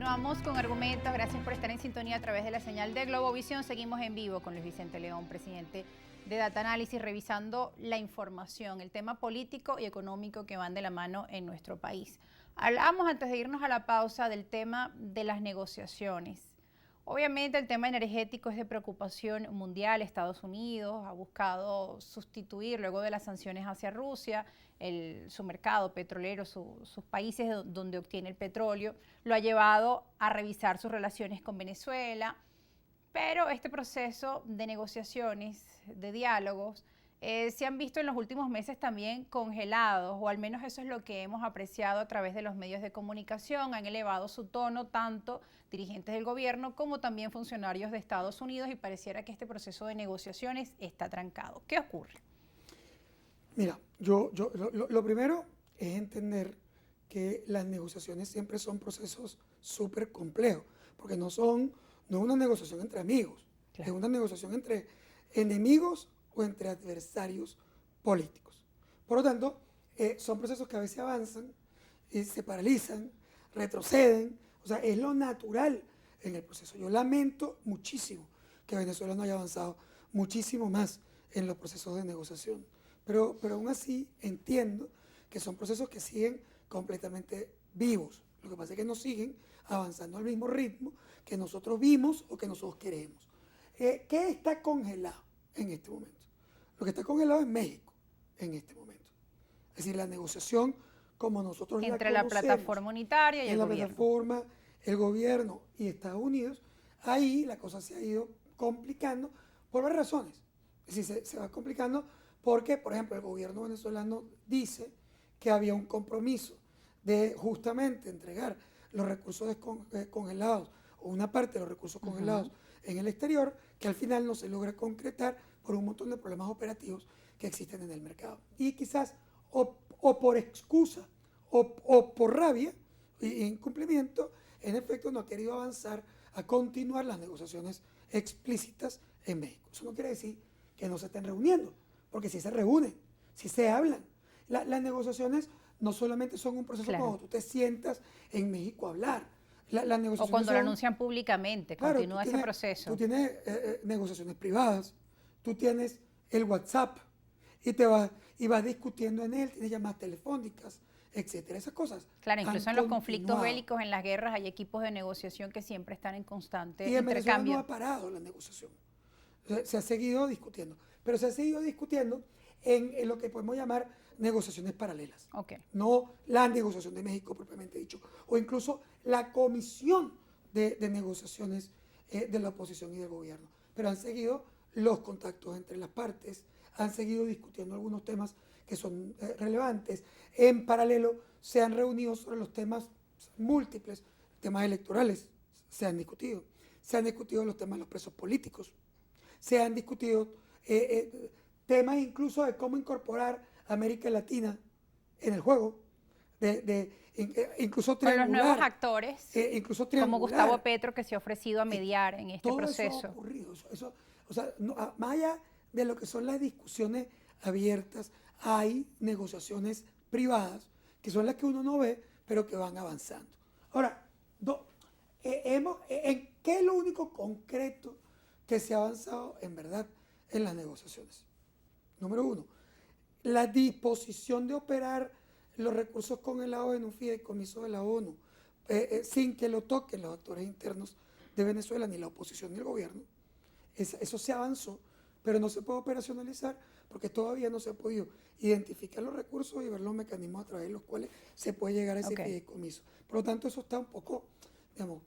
Continuamos con argumentos. Gracias por estar en sintonía a través de la señal de Globovisión. Seguimos en vivo con Luis Vicente León, presidente de Data Análisis, revisando la información, el tema político y económico que van de la mano en nuestro país. Hablamos antes de irnos a la pausa del tema de las negociaciones. Obviamente el tema energético es de preocupación mundial. Estados Unidos ha buscado sustituir, luego de las sanciones hacia Rusia, su mercado petrolero, sus países donde obtiene el petróleo, lo ha llevado a revisar sus relaciones con Venezuela, pero este proceso de negociaciones, de diálogos, se han visto en los últimos meses también congelados, o al menos eso es lo que hemos apreciado a través de los medios de comunicación. Han elevado su tono tanto dirigentes del gobierno como también funcionarios de Estados Unidos y pareciera que este proceso de negociaciones está trancado. ¿Qué ocurre? Mira, lo primero es entender que las negociaciones siempre son procesos súper complejos, porque no es una negociación entre amigos, claro. Es una negociación entre enemigos o entre adversarios políticos. Por lo tanto, son procesos que a veces avanzan, se paralizan, retroceden, o sea, es lo natural en el proceso. Yo lamento muchísimo que Venezuela no haya avanzado muchísimo más en los procesos de negociación, pero aún así entiendo que son procesos que siguen completamente vivos. Lo que pasa es que no siguen avanzando al mismo ritmo que nosotros vimos o que nosotros queremos. ¿Qué está congelado en este momento? Lo que está congelado es México en este momento. Es decir, la negociación como nosotros la conocemos. Entre la plataforma unitaria y el gobierno. La plataforma, el gobierno y Estados Unidos, ahí la cosa se ha ido complicando por varias razones. Es decir, se va complicando porque, por ejemplo, el gobierno venezolano dice que había un compromiso de justamente entregar los recursos congelados o una parte de los recursos congelados en el exterior, que al final no se logra concretar por un montón de problemas operativos que existen en el mercado. Y quizás o por excusa o por rabia e incumplimiento, en efecto no ha querido avanzar a continuar las negociaciones explícitas en México. Eso no quiere decir que no se estén reuniendo, porque sí se reúnen, sí se hablan. Las negociaciones no solamente son un proceso cuando tú te sientas en México a hablar. O cuando lo anuncian públicamente, continúa ese proceso. Tú tienes negociaciones privadas, tú tienes el WhatsApp y vas discutiendo en él, tienes llamadas telefónicas, etcétera, esas cosas. Claro, incluso en los conflictos bélicos, en las guerras, hay equipos de negociación que siempre están en constante intercambio. Y en Venezuela no ha parado la negociación. Se ha seguido discutiendo, pero se ha seguido discutiendo en lo que podemos llamar negociaciones paralelas. Okay. No la negociación de México propiamente dicho, o incluso la comisión de negociaciones de la oposición y del gobierno. Pero han seguido los contactos entre las partes, han seguido discutiendo algunos temas que son relevantes. En paralelo se han reunido sobre los temas múltiples, temas electorales se han discutido los temas de los presos políticos, se han discutido temas incluso de cómo incorporar a América Latina en el juego, incluso triangular. Con los nuevos actores, incluso como Gustavo Petro, que se ha ofrecido a mediar en este proceso. Todo eso ha ocurrido. O sea, más allá de lo que son las discusiones abiertas, hay negociaciones privadas, que son las que uno no ve, pero que van avanzando. Ahora, ¿en qué es lo único concreto que se ha avanzado en verdad en las negociaciones? Número uno, la disposición de operar los recursos congelados en un fideicomiso de la ONU sin que lo toquen los actores internos de Venezuela, ni la oposición ni el gobierno. Eso se avanzó, pero no se puede operacionalizar porque todavía no se ha podido identificar los recursos y ver los mecanismos a través de los cuales se puede llegar a ese fideicomiso. Por lo tanto, eso está un poco, digamos,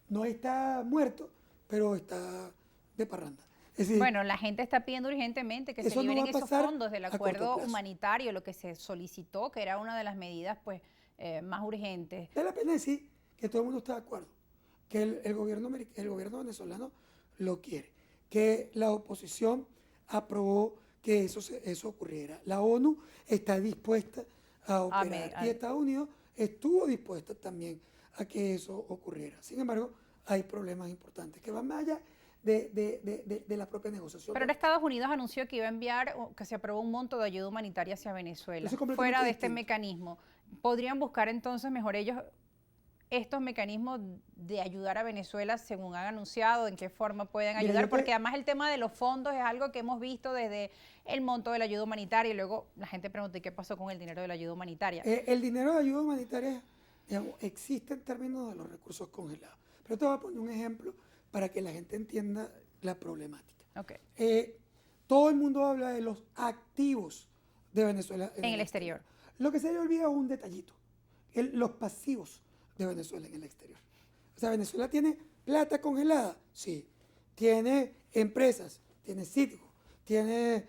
no está muerto, pero está de parranda. Es decir, bueno, la gente está pidiendo urgentemente que se liberen esos fondos del acuerdo humanitario, lo que se solicitó, que era una de las medidas pues, más urgentes. Vale la pena decir que todo el mundo está de acuerdo, que el gobierno venezolano lo quiere, que la oposición aprobó que eso ocurriera. La ONU está dispuesta a operar y Estados Unidos estuvo dispuesta también a que eso ocurriera. Sin embargo, hay problemas importantes que van más allá de la propia negociación. Pero Estados Unidos anunció que iba a enviar, que se aprobó un monto de ayuda humanitaria hacia Venezuela, fuera de este mecanismo. ¿Podrían buscar entonces mejor ellos estos mecanismos de ayudar a Venezuela según han anunciado? ¿En qué forma pueden Mira, ayudar? Porque además el tema de los fondos es algo que hemos visto desde el monto de la ayuda humanitaria y luego la gente pregunta, ¿y qué pasó con el dinero de la ayuda humanitaria? El dinero de ayuda humanitaria, digamos, existe en términos de los recursos congelados. Pero te voy a poner un ejemplo para que la gente entienda la problemática. Okay. Todo el mundo habla de los activos de Venezuela En el exterior. Lo que se le olvida es un detallito, los pasivos de Venezuela en el exterior. O sea, Venezuela tiene plata congelada, sí. Tiene empresas, tiene Citgo, tiene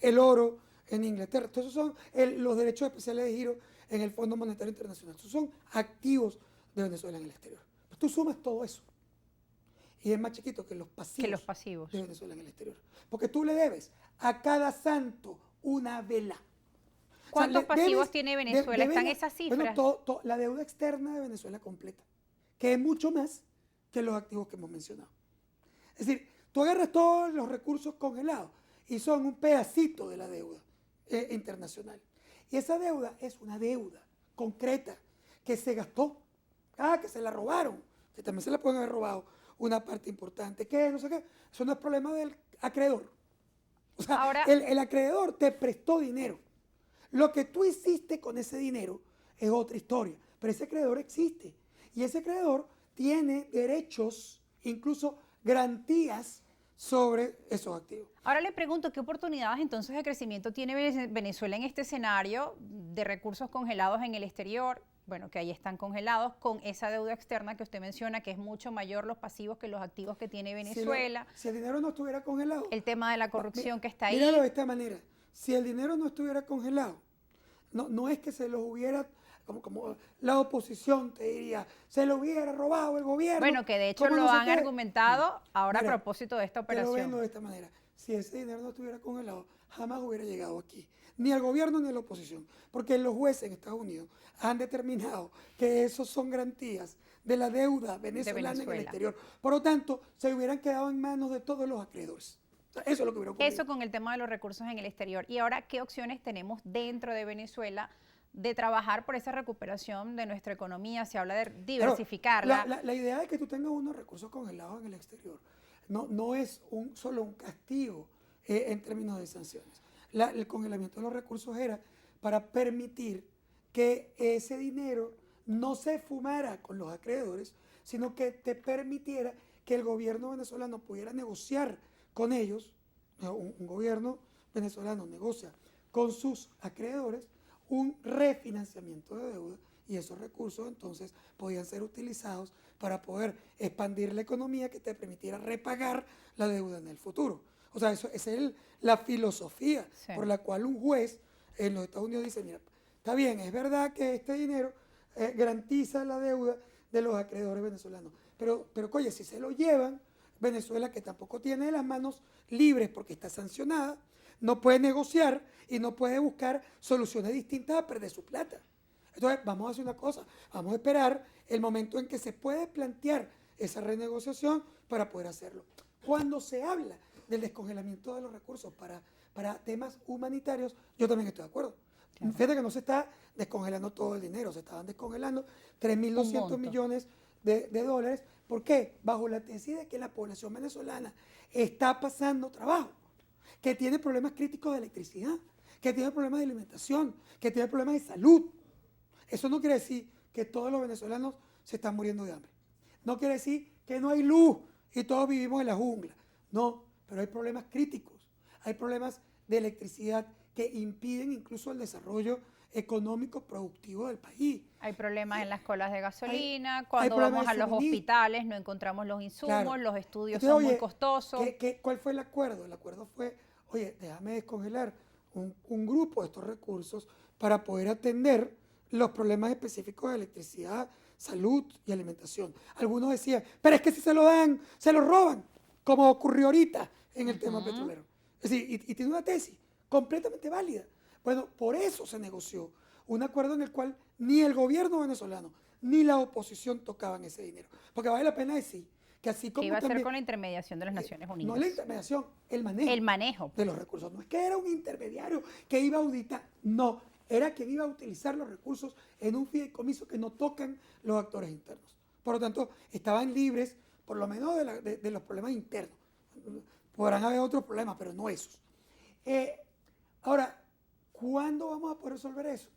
el oro en Inglaterra. Entonces son los derechos especiales de giro en el Fondo Monetario Internacional. Esos son activos de Venezuela en el exterior. Pues tú sumas todo eso y es más chiquito que los pasivos de Venezuela en el exterior. Porque tú le debes a cada santo una vela. ¿Cuántos pasivos tiene Venezuela? ¿Están esas cifras? Bueno, la deuda externa de Venezuela completa, que es mucho más que los activos que hemos mencionado. Es decir, tú agarras todos los recursos congelados y son un pedacito de la deuda internacional. Y esa deuda es una deuda concreta que se gastó, que se la robaron, que también se la pueden haber robado una parte importante, que no sé qué, eso no es problema del acreedor. O sea, ahora, el acreedor te prestó dinero. Lo que tú hiciste con ese dinero es otra historia, pero ese acreedor existe y ese acreedor tiene derechos, incluso garantías sobre esos activos. Ahora le pregunto, ¿qué oportunidades entonces de crecimiento tiene Venezuela en este escenario de recursos congelados en el exterior? Bueno, que ahí están congelados con esa deuda externa que usted menciona, que es mucho mayor los pasivos que los activos que tiene Venezuela. Si el dinero no estuviera congelado. El tema de la corrupción que está ahí. Míralo de esta manera. Si el dinero no estuviera congelado, no es que se los hubiera, como la oposición te diría, se lo hubiera robado el gobierno. Bueno, que de hecho lo han argumentado ahora a propósito de esta operación. Te lo viendo de esta manera. Si ese dinero no estuviera congelado, jamás hubiera llegado aquí. Ni al gobierno ni a la oposición. Porque los jueces en Estados Unidos han determinado que esos son garantías de la deuda venezolana en el exterior. Por lo tanto, se hubieran quedado en manos de todos los acreedores. O sea, eso es lo que hubiera ocurrido. Eso con el tema de los recursos en el exterior. Y ahora, ¿qué opciones tenemos dentro de Venezuela de trabajar por esa recuperación de nuestra economía? Se habla de diversificarla. Claro, la idea de que tú tengas unos recursos congelados en el exterior no es solo un castigo en términos de sanciones. El congelamiento de los recursos era para permitir que ese dinero no se fumara con los acreedores, sino que te permitiera que el gobierno venezolano pudiera negociar con ellos. Un gobierno venezolano negocia con sus acreedores un refinanciamiento de deuda y esos recursos entonces podían ser utilizados para poder expandir la economía que te permitiera repagar la deuda en el futuro. O sea, esa es la filosofía por la cual un juez en los Estados Unidos dice, mira, está bien, es verdad que este dinero garantiza la deuda de los acreedores venezolanos, pero oye, si se lo llevan, Venezuela, que tampoco tiene las manos libres porque está sancionada, no puede negociar y no puede buscar soluciones distintas a perder su plata. Entonces, vamos a hacer una cosa, vamos a esperar el momento en que se puede plantear esa renegociación para poder hacerlo. Cuando se habla del descongelamiento de los recursos para temas humanitarios, yo también estoy de acuerdo. Claro. Fíjate que no se está descongelando todo el dinero, se estaban descongelando 3.200 millones de dólares. ¿Por qué? Bajo la tesis de que la población venezolana está pasando trabajo, que tiene problemas críticos de electricidad, que tiene problemas de alimentación, que tiene problemas de salud. Eso no quiere decir que todos los venezolanos se están muriendo de hambre. No quiere decir que no hay luz y todos vivimos en la jungla. No, pero hay problemas críticos. Hay problemas de electricidad que impiden incluso el desarrollo económico productivo del país. Hay problemas en las colas de gasolina, cuando vamos a los hospitales no encontramos los insumos, claro. Los estudios son muy costosos. ¿Cuál fue el acuerdo? El acuerdo fue, oye, déjame descongelar un grupo de estos recursos para poder atender los problemas específicos de electricidad, salud y alimentación. Algunos decían, pero es que si se lo dan, se lo roban, como ocurrió ahorita en el tema petrolero. Es decir, y tiene una tesis completamente válida. Bueno, por eso se negoció un acuerdo en el cual ni el gobierno venezolano ni la oposición tocaban ese dinero. Porque vale la pena decir que así como que iba a ser con la intermediación de las Naciones Unidas. No la intermediación, el manejo. El manejo. De los recursos. No es que era un intermediario que iba a auditar. No, era quien iba a utilizar los recursos en un fideicomiso que no tocan los actores internos. Por lo tanto, estaban libres, por lo menos de los problemas internos. Podrán haber otros problemas, pero no esos. Ahora, ¿cuándo vamos a poder resolver eso?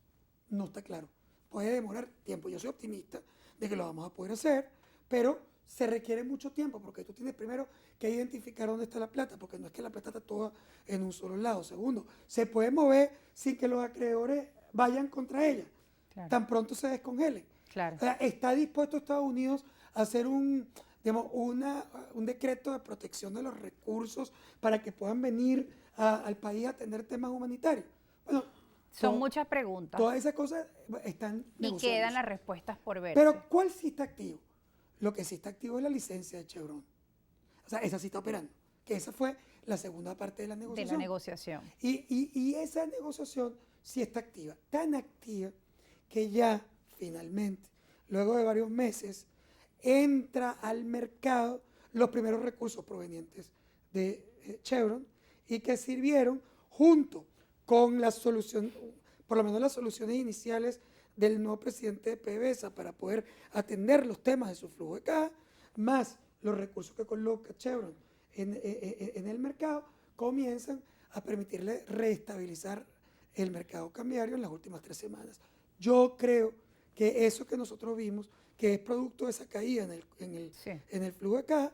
No está claro. Puede demorar tiempo. Yo soy optimista de que lo vamos a poder hacer, pero se requiere mucho tiempo porque tú tienes primero que identificar dónde está la plata, porque no es que la plata está toda en un solo lado. Segundo, se puede mover sin que los acreedores vayan contra ella, claro, tan pronto se descongelen. Claro. O sea, ¿está dispuesto Estados Unidos a hacer un decreto de protección de los recursos para que puedan venir al país a atender temas humanitarios? Bueno, son muchas preguntas. Todas esas cosas están y quedan las respuestas por ver. Pero ¿cuál sí está activo? Lo que sí está activo es la licencia de Chevron. O sea, esa sí está operando. Que esa fue la segunda parte de la negociación. De la negociación. Y esa negociación sí está activa. Tan activa que ya finalmente, luego de varios meses, entra al mercado los primeros recursos provenientes de Chevron y que sirvieron junto con la solución, por lo menos las soluciones iniciales del nuevo presidente de PDVSA para poder atender los temas de su flujo de caja, más los recursos que coloca Chevron en el mercado, comienzan a permitirle reestabilizar el mercado cambiario en las últimas 3 semanas. Yo creo que eso que nosotros vimos, que es producto de esa caída en el flujo de caja,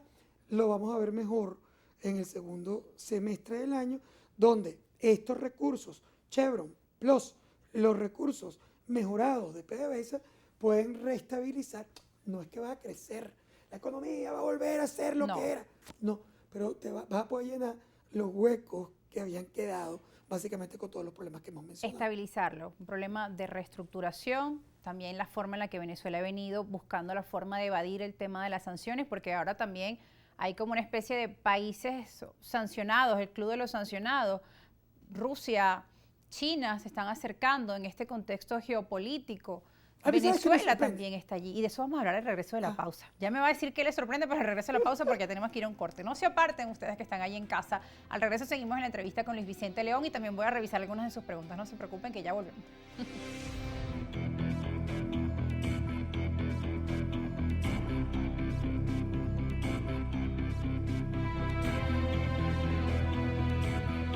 lo vamos a ver mejor en el segundo semestre del año, donde estos recursos, Chevron plus los recursos mejorados de PDVSA, pueden reestabilizar. No es que va a crecer, la economía va a volver a ser lo que era. No, pero vas a poder llenar los huecos que habían quedado, básicamente con todos los problemas que hemos mencionado. Estabilizarlo, un problema de reestructuración, también la forma en la que Venezuela ha venido buscando la forma de evadir el tema de las sanciones, porque ahora también hay como una especie de países sancionados, el club de los sancionados. Rusia, China se están acercando en este contexto geopolítico. Venezuela también está allí. Y de eso vamos a hablar al regreso de la pausa. Ya me va a decir qué les sorprende, pero al regreso de la pausa porque tenemos que ir a un corte. No se aparten ustedes que están ahí en casa. Al regreso seguimos en la entrevista con Luis Vicente León y también voy a revisar algunas de sus preguntas. No se preocupen que ya volvemos.